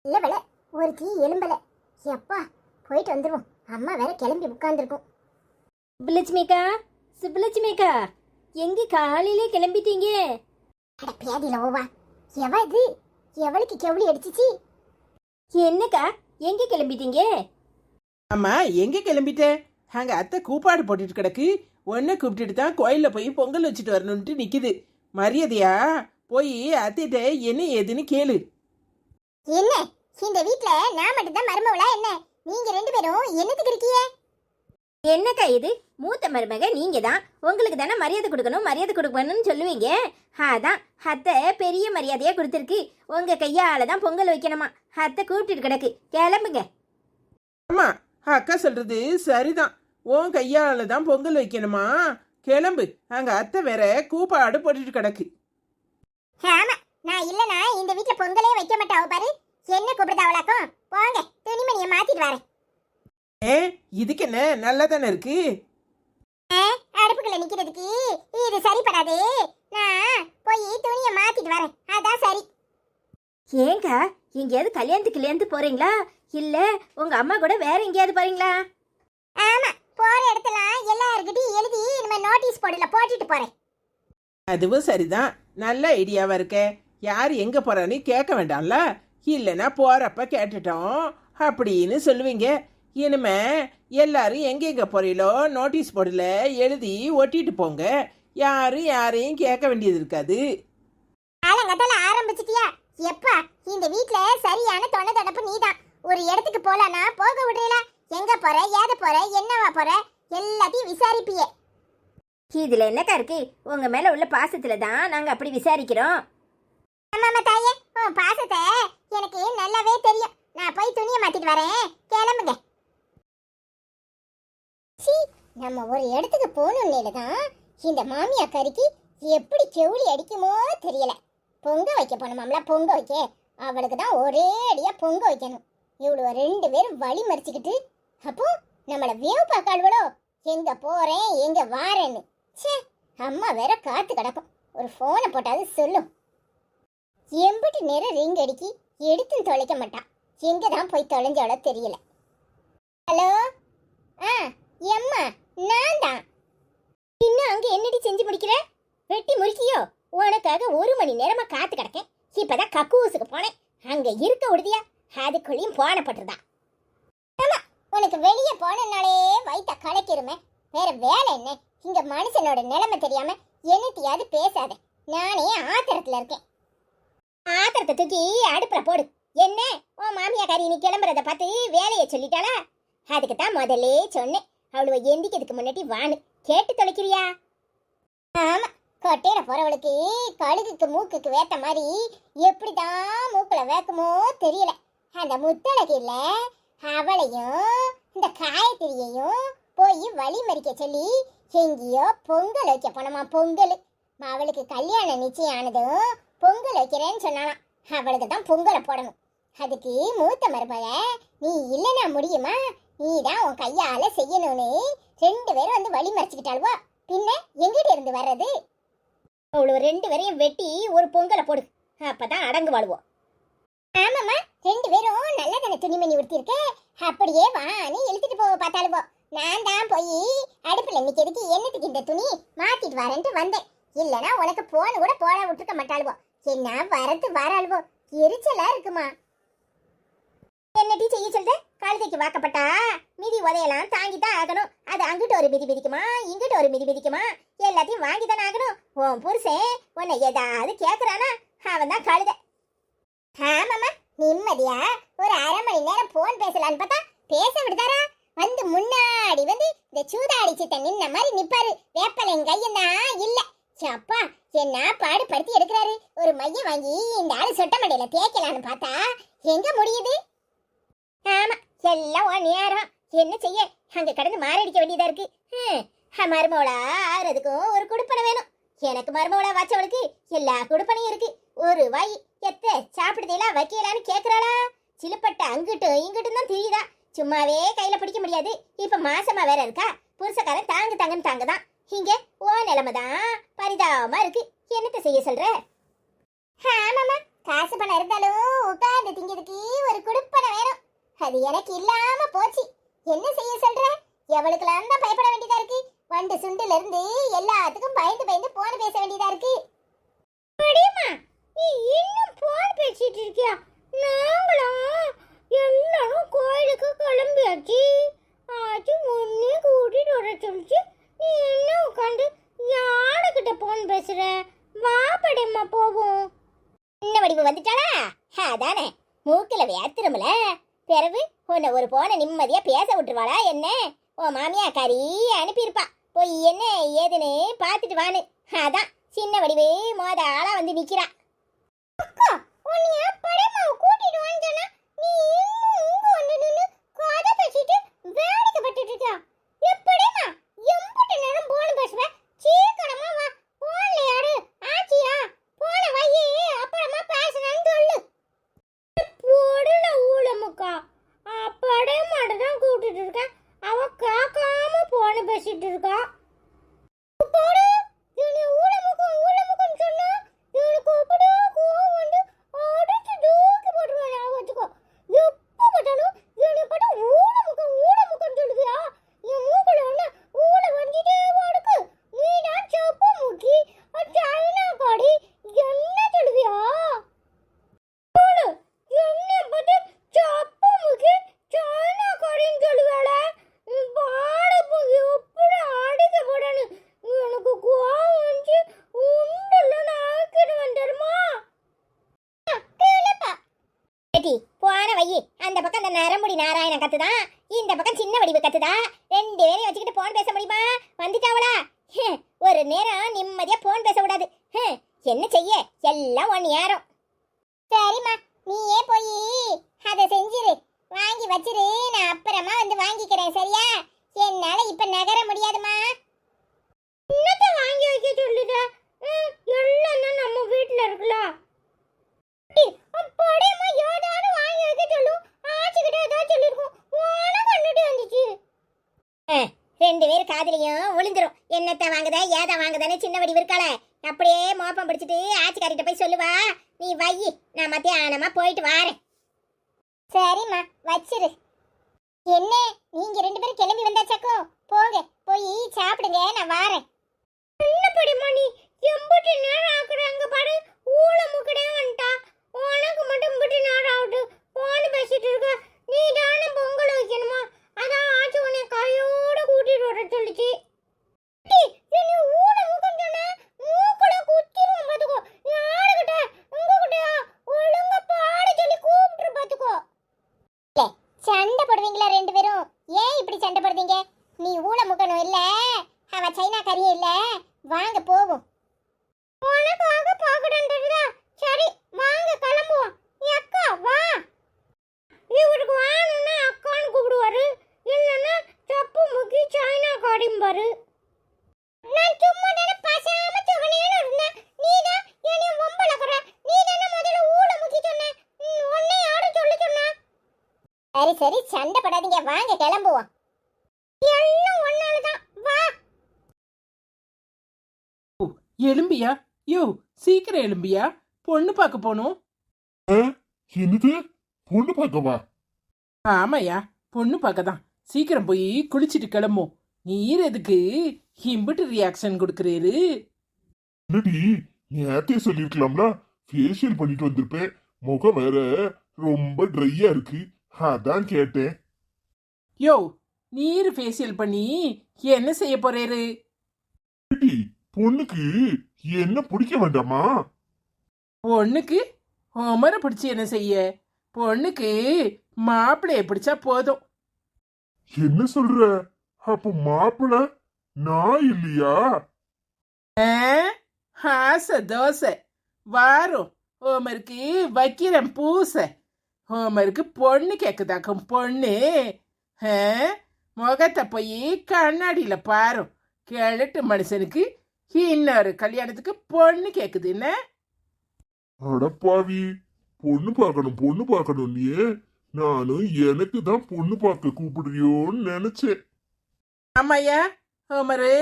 இல்ல வேலை ஒரு டீ எலும்பல. எப்பா போயிட்டு வந்துருவோம். அம்மா வேற கிளம்பி உட்காந்துருக்கும். சுப்புலட்சுமிக்கா, சுப்புலட்சுமிக்கா, எங்க காலையிலே கிளம்பிட்டீங்க? அட பேதியில ஓவா. எவ இது? எவளுக்கு கெவுளி அடிச்சிச்சு? என்னக்கா எங்க கிளம்பிட்டீங்க? அம்மா எங்க கிளம்பிட்ட? அங்க அத்தை கூப்பாடு போட்டுட்டு கிடக்கு. ஒன்ன கூப்பிட்டுட்டு தான் கோயில்ல போய் பொங்கல் வச்சுட்டு வரணும்ட்டு நிக்குது. மரியாதையா போய் அத்தைகிட்ட என்ன ஏதுன்னு கேளு. என்ன இந்த வீட்ல நான் மட்டும் தான் மருமவளா என்ன? நீங்க ரெண்டு பேரும் என்னத்துக்கு இருக்கீங்க? என்னக்கா இது? மூத்த மருமக நீங்க தான். உங்களுக்கு தானே மரியாதை கொடுக்கணும், மரியாதை கொடுக்கணும்னு சொல்லுவீங்க. அதான் அத்தை பெரிய மரியாதையா கொடுத்துருக்கு. உங்க கையால தான் பொங்கல் வைக்கணுமா. அத்தை கூப்பிட்டுட்டு கிடக்கு, கிளம்புங்க. ஆமா, அக்கா சொல்றது சரிதான். உன் கையால தான் பொங்கல் வைக்கணுமா? கிளம்பு. அங்க அத்தை வேற கூப்பாடு போட்டுட்டு கிடக்கு. ஆமா, நான் இல்லனா இந்த வீட்ல பொங்கலே வைக்க மாட்டாவ பாரு. என்ன கூப்பிடுதா அவளாக்கும்? போங்க, துணிமணியை மாத்திட்டு வரேன். இதுக்கு என்ன நல்லா தானே இருக்கு. அடுப்புக்குள்ள நிக்கிறதுக்கு இது சரிப்படாது. நான் போய் துணியை மாத்திட்டு வரேன். அதான் சரி. ஏங்கா எங்கேயாவது கல்யாணத்துக்கு போறீங்களா? இல்ல உங்க அம்மா கூட வேற எங்கேயாவது போறீங்களா? ஆமா, போற இடத்துல எல்லாருக்கிட்டையும் எழுதி இனிமே நோட்டீஸ் போர்டுல போட்டுட்டு போறேன். அதுவும் சரிதான். நல்ல ஐடியாவா இருக்க. யார் எங்க போறான்னு கேட்க வேண்டாம்ல. இல்லைன்னா போறப்ப கேட்டுட்டோம் அப்படின்னு சொல்லுவீங்க. இனிமே எல்லாரும் எங்கெங்க போறீங்களோ நோட்டீஸ் போர்டில் எழுதி ஒட்டிட்டு போங்க. யாரும் யாரையும் கேட்க வேண்டியது இருக்காது. ஆலங்கத்தால ஆரம்பிச்சிட்டியா? எப்பா இந்த வீட்ல சரியான தொண தடப்பு நீதான். ஒரு இடத்துக்கு போலானா போக விடுறீல? எங்க போற, ஏது போற, என்னவா போற எல்லாத்தையும் விசாரிப்பியே. இதுல என்னக்கா இருக்கு? உங்க மேல உள்ள பாசத்துல தான் நாங்க அப்படி விசாரிக்கிறோம். ஆமாமா தாயே, உன் பாசத்தை எனக்கு நல்லாவே தெரியும். நான் போய் துணியை மாத்திட்டு வரேன். கிளம்புங்க. நம்ம ஒரு இடத்துக்கு போகணும்னு தான் இந்த மாமியா கறிக்கு எப்படி கெவுளி அடிக்குமோ தெரியல. பொங்க வைக்க போனோம்ல, பொங்க வைக்க அவளுக்கு தான் ஒரே அடியா பொங்க வைக்கணும். இவ்வளவு ரெண்டு பேரும் வழி மறிச்சுக்கிட்டு அப்போ நம்மளை வேவு பார்க்காளுவளோ எங்க போறேன் எங்க வாரேன்னு. சே, அம்மா வேற காத்து கிடக்கும். ஒரு போனை போட்டாது சொல்லும். எம்பிட்டு நேரம் ரிங் அடிக்கி எடுத்தும் தொலைக்க மாட்டான். எங்க தான் போய் தொலைஞ்சாலோ தெரியல. ஹலோ, எம்மா நான் தான். இன்னும் அங்க என்னடி செஞ்சு முடிக்கிற? வெட்டி முறிக்கியோ? உனக்காக 1 மணி நேரமா காத்து கிடக்கேன். இப்பதான் கக்கூசுக்கு போனேன். அங்க இருக்க உறுதியா அதுக்குள்ளேயும் போனப்பட்டுருதா. ஆமா, உனக்கு வெளியே போனனாலே வயிற்ற கலக்கிருமே. வேற வேலை என்ன? இங்க மனுஷனோட நிலைமை தெரியாம என்னத்தையாவது பேசாத. நானே ஆத்திரத்துல இருக்கேன். ஆத்திரத்தை தூக்கி அடுப்புல போடு. என்ன உன் மாமியாக்காரி நீ கிளம்புறத பார்த்து வேலையை சொல்லிட்டாளா? அதுக்கு தான் முதல்லே சொன்னேன், அவளுவ எந்திக்கிறதுக்கு முன்னாடி வான்னு. கேட்டு தொலைக்கிறியா? ஆமா, கொட்டையில போறவளுக்கு கழுகுக்கு மூக்குக்கு வேத்த மாதிரி எப்படிதான் மூக்குல வேக்குமோ தெரியல. அந்த முத்தழகு இல்ல, அவளையும் இந்த காயத்திரியையும் போய் வழி மறிக்க சொல்லி எங்கேயோ பொங்கல் வைக்க போனோமா. பொங்கல் அவளுக்கு கல்யாணம் நிச்சயம் ஆனதும் பொங்கல் வைக்கிறேன்னு சொன்னாலாம். அவளுக்கு தான் பொங்கலை போடணும். அதுக்கு மூத்த மருமக நீ இல்லைன்னா முடியுமா? நீ தான் உன் கையால செய்யணும்னு 2 பேரும் வந்து வழி மறைச்சிக்கிட்டாளுவா. பின்ன எங்கிட்ட இருந்து வர்றது? அவ்வளவு 2 பேரையும் வெட்டி ஒரு பொங்கலை போடு. அப்பதான் அடங்கு வாழ்வோம். ஆமாம்மா, 2 பேரும் நல்ல தானே துணிமணி உடுத்திருக்க. அப்படியே வான்னு இழுத்துட்டு போக பார்த்தாளுவோ. நான் தான் போய் அடுப்புல நிக்கிறதுக்கு என்னத்துக்கு இந்த துணி மாத்திட்டு வரேன்ட்டு வந்தேன். இல்லனா உனக்கு போன் கூட போட விட்டுருக்க மாட்டாளுவோ. என்ன வரத்து வராளுவோ, எரிச்சலா இருக்குமா. என்னடி செய்ய சொல்ற? கழுதைக்கு வாக்கப்பட்டா மிதி உதையெல்லாம் தாங்கித்தான் ஆகணும். அது அங்கிட்ட ஒரு மிதி மிதிக்குமா, இங்கிட்ட ஒரு மிதி மிதிக்குமா, எல்லாத்தையும் வாங்கித்தானே ஆகணும். உன் புருஷன் உன்னை ஏதாவது கேட்கறானா? அவன் தான் கழுதை. ஆமாம்மா, நிம்மதியா ஒரு 1/2 மணி நேரம் போன் பேசலான்னு பார்த்தா பேச விடுதாரா? வந்து முன்னாடி வந்து இந்த சூதாடி சித்த நின்ன மாதிரி நிப்பாரு. வேப்பலையும் கையும் தான் இல்ல. அப்பா என்ன பாடு படுத்தி எடுக்கிறாரு. ஒரு மையம் வாங்கி இந்த ஆளு சொட்ட மண்டையில தேய்க்கலான்னு பார்த்தா எங்க முடியுது? ஆமா, எல்லாம் உன் நேரம். என்ன செய்ய, அங்க கடந்து மாரடிக்க வேண்டியதா இருக்கு. மருமவளா ஆறதுக்கும் ஒரு குடுப்பனை வேணும். எனக்கு மருமவளா வச்சவளுக்கு எல்லா குடுப்பனையும் இருக்கு. ஒரு வாய் எத்த சாப்பிடுதெல்லாம் வைக்கலான்னு கேக்குறாளா? சிலுப்பட்ட அங்கிட்டும் இங்கிட்டும் தான் தெரியுதா. சும்மாவே கையில பிடிக்க முடியாது. இப்ப மாசமா வேற இருக்கா. புருஷக்காரன் தாங்கு தாங்கன்னு தாங்கதான். இங்க ஓ நிலைமைதான் பரிதாபமா இருக்கு. என்னத்த செய்ய சொல்ற? ஆமாம்மா, காசு பணம் இருந்தாலும் உட்கார்ந்து திங்கிறதுக்கு ஒரு அது எனக்கு இல்லாம போச்சு. என்ன செய்ய சொல்ற? எவளுக்கெல்லாம் தான் பயப்பட வேண்டியதா இருக்கு. வண்டு சுண்டுல இருந்து எல்லாத்துக்கும் பயந்து பயந்து போன் பேச வேண்டியதா இருக்கு. அடியம்மா, நீ இன்னும் போன் பேசிட்டு இருக்கியா? நாங்களும் எல்லாரும் கோயிலுக்கு கிளம்பியாச்சு. ஆச்சு முன்னே கூட்டிட்டு வர சொல்லிச்சு. நீ என்ன உட்காந்து யாருக்கிட்ட போன் பேசுற? வா படியம்மா போவோம். என்ன வடிவு வந்துட்டாளா? அதானே, மூக்கில வேத்துருமல. பிறகு உன்னை ஒரு போன நிம்மதியா பேச விட்டுருவாளா என்ன? உன் மாமியா கறி அனுப்பியிருப்பா. போய் என்ன ஏதுன்னு பார்த்துட்டு வான்னு. அதான் சின்ன வடிவே மோத ஆளா வந்து நிக்கிறா. அக்கா, உன்னைய படைமாவ கூட்டிட்டு வந்தேனா நீ இன்னும் இங்க வந்து நின்னு கதை பேசிட்டு வேடிக்கை பார்த்துட்டு இருக்கியா? எப்படிமா எம்புட்டு நேரம் போன் பேசுவ? சீக்கிரமா வா. போன்ல யாரு ஆச்சியா? போன வையே, அப்புறமா பேசுறேன்னு சொல்லு. போடல ஊழமுக்கா, அப்படே மட்டும் கூட்டிட்டு இருக்கேன். அவ கேட்காம போன பேசிட்டு இருக்கா. போடு, இவனை ஊழமுக்கம் ஊழமுக்கம்னு சொன்னா இவனுக்கு அப்படியே கோவம் வந்து அடிச்சு தூக்கி போட்டுருவான். ஞாபகம் வச்சுக்கோ. எப்ப பார்த்தாலும் இவனை பார்த்தா ஊழமுக்கம் ஊழமுக்கம்னு சொல்லுவியா? என் மூக்குல ஒண்ணு ஊழ வந்துட்டே வாடுக்கு. நீ தான் செப்ப முக்கி சைனா காடி என்ன சொல்லுவியா? போடு, என்ன பார்த்து சப்ப முக்கி சைனா காரின்னு சொல்லுவாள. பாட போய் எப்படி அடிக்க போடணும். எனக்கு கோவம் வந்து உண்டுல நாக்கிட்டு வந்துடுமா? கேட்டி, போன வையி. அந்த பக்கம் அந்த நரமுடி நாராயணன் கத்துதான், இந்த பக்கம் சின்ன வடிவு கத்துதா. ரெண்டு பேரையும் வச்சுக்கிட்டு போன் பேச முடியுமா? வந்துட்டாவளா? ஒரு நேரம் நிம்மதியா போன் பேச கூடாது. என்ன செய்ய, எல்லாம் ஒன்னு ஏறும். சரிம்மா, நீயே போய் அதை செஞ்சிரு. வாங்கி வச்சிரு, நான் அப்புறமா வந்து வாங்கிக்கிறேன். சரியா? என்னால இப்ப நகர முடியாதுமா. என்னத்த வாங்கி வைக்க சொல்லுத? எல்லாம் தான் நம்ம வீட்டுல இருக்கலாம். அப்படியேம்மா ஏதாவது வாங்கி வைக்க சொல்லு. ஆச்சுக்கிட்ட ஏதாவது சொல்லிருக்கோம். உனக்கு கண்டுட்டு வந்துச்சு. ரெண்டு பேரும் காதலியும் விழுந்துரும். என்னத்த வாங்குத ஏதா வாங்குதானே சின்ன வடிவு இருக்காள. அப்படியே மோப்பம் பிடிச்சிட்டு ஆச்சிக்காரிட்ட போய் சொல்லுவா. நீ வையி, நான் மத்தியானமா போயிட்டு வாரேன். சரிம்மா, வச்சிரு. என்ன, நீங்க ரெண்டு பேரும் கிளம்பி வந்தாச்சாக்கும்? போங்க, போய் சாப்பிடுங்க, நான் வாரேன். என்ன படிமா நீ எம்புட்டு நேரம் ஆக்குறாங்க பாரு. ஊழ முக்கடே வந்துட்டா. உனக்கு மட்டும் இம்புட்டு நேரம் ஆகுது. போன் பேசிட்டு இருக்க. நீ தானே பொங்கல் வைக்கணுமா? அதான் ஆச்சு உன்னை கையோட கூட்டிட்டு வர சொல்லிச்சு. என்ன ஊட முக்கம் சொன்ன? மூக்குல குத்திரும் பாத்துக்கோ. யாருகிட்ட? உங்ககிட்டயா? ஒழுங்கா பாட சொல்லி கூப்பிட்டு பாத்துக்கோ. சண்டை போடுவீங்களா ரெண்டு பேரும்? ஏன் இப்படி சண்டை போடுறீங்க? நீ ஊழ முக்கணும் இல்ல, அவ சைனா கறியும் இல்ல. வாங்க போவோம். உனக்காக பாக்கணுன்றா. சரி, வாங்க கிளம்புவோம். அக்கா வா. இவருக்கு வாணுன்னா அக்கான்னு கூப்பிடுவாரு, இல்லைன்னா சப்பு முக்கி சைனா காடிம்பாரு. நான் சும்மா தானே பசாம சுவனேன்னு இருந்தேன். நீதான் என்னைய வம்பளக்குற. நீ தானே முதல்ல ஊழ முக்கி சொன்ன. உன்னை யாரும் சொல்ல சொன்னா? சரி சரி, சண்டை படாதீங்க, வாங்க கிளம்புவோம். எல்லாம் ஒன்னாலதான். வா. எலும்பியா? யோ, சீக்கிரம் எலும்பியா, பொண்ணு பார்க்க போகணும். என்னது? பொண்ணு பார்க்கவா? ஆமாயா, பொண்ணு பார்க்க தான். சீக்கிரம் போய் குளிச்சிட்டு கிளம்பும். நீர் எதுக்கு இம்பிட்டு ரியாக்ஷன் கொடுக்குறீரு? என்னடி, நேத்தே சொல்லிருக்கலாம்ல. ஃபேஷியல் பண்ணிட்டு வந்திருப்பேன். முகம் வேற ரொம்ப ட்ரையா இருக்கு, அதான் கேட்டேன். யோ, நீர் ஃபேஷியல் பண்ணி என்ன செய்ய போறேரு? ஏடி, பொண்ணுக்கு என்ன பிடிக்க வேண்டாமா? பொண்ணுக்கு உமரை பிடிச்சி என்ன செய்ய? பொண்ணுக்கு மாப்பிள்ளைய பிடிச்சா போதும். என்ன சொல்ற? அப்ப மாப்பிள நான் இல்லையா? ஆசை தோசை வாரும். உமருக்கு வைக்கிறேன் பூசை. உமருக்கு பொண்ணு கேக்குதாக்கும் பொண்ணு. முகத்தை போய் கண்ணாடியில பாரு. கிழட்டு மனுஷனுக்கு இன்னொரு கல்யாணத்துக்கு பொண்ணு கேக்குது என்ன? அடப்பாவி, பொண்ணு பார்க்கணும் நீ. நானும் எனக்கு தான் பொண்ணு பார்க்க கூப்பிடுறியோன்னு நினைச்சேன். ஆமாய்யா, உமரு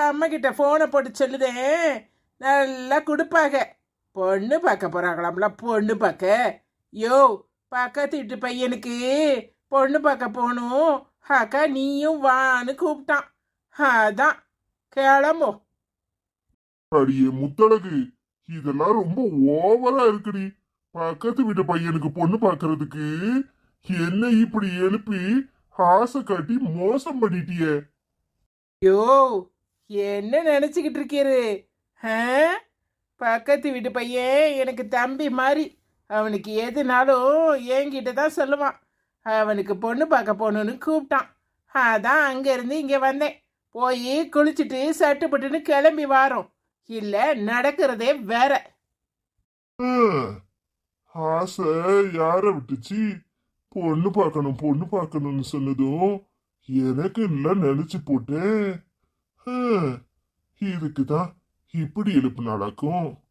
அம்மா கிட்ட போனை போட்டு சொல்லுதேன், நல்லா கொடுப்பாங்க. பொண்ணு பார்க்க போறாங்களாம்ல, பொண்ணு பார்க்க. யோ, பக்கத்து வீட்டு பையனுக்கு பொண்ணு பார்க்க போகணும், அக்கா நீயும் வான்னு கூப்பிட்டான். அதான் கிளம்போ. அடியே முத்தழகு, இதெல்லாம் ரொம்ப ஓவரா இருக்குடி. பக்கத்து வீட்டு பையனுக்கு பொண்ணு பாக்குறதுக்கு என்ன இப்படி எழுப்பி ஆசை காட்டி மோசம் பண்ணிட்டியே. யோ, என்ன நினச்சிக்கிட்டு இருக்கீரு? ஆ? பக்கத்து வீட்டு பையன் எனக்கு தம்பி மாதிரி. அவனுக்கு எதுனாலும் என்கிட்ட தான் சொல்லுவான். அவனுக்கு பொண்ணு பார்க்க போகணுன்னு கூப்பிட்டான். அதான் அங்கேருந்து இங்கே வந்தேன். போய் குளிச்சுட்டு சட்டுப்பட்டுன்னு கிளம்பி வாரோம். இல்லை நடக்கிறதே வேற. ஆசை யார விட்டுச்சு? பொண்ணு பார்க்கணும்னு சொன்னதும் எனக்கு எல்லாம் நினைச்சு போட்டேன். இதுக்குதான் இப்படி எழுப்பு நடக்கும்.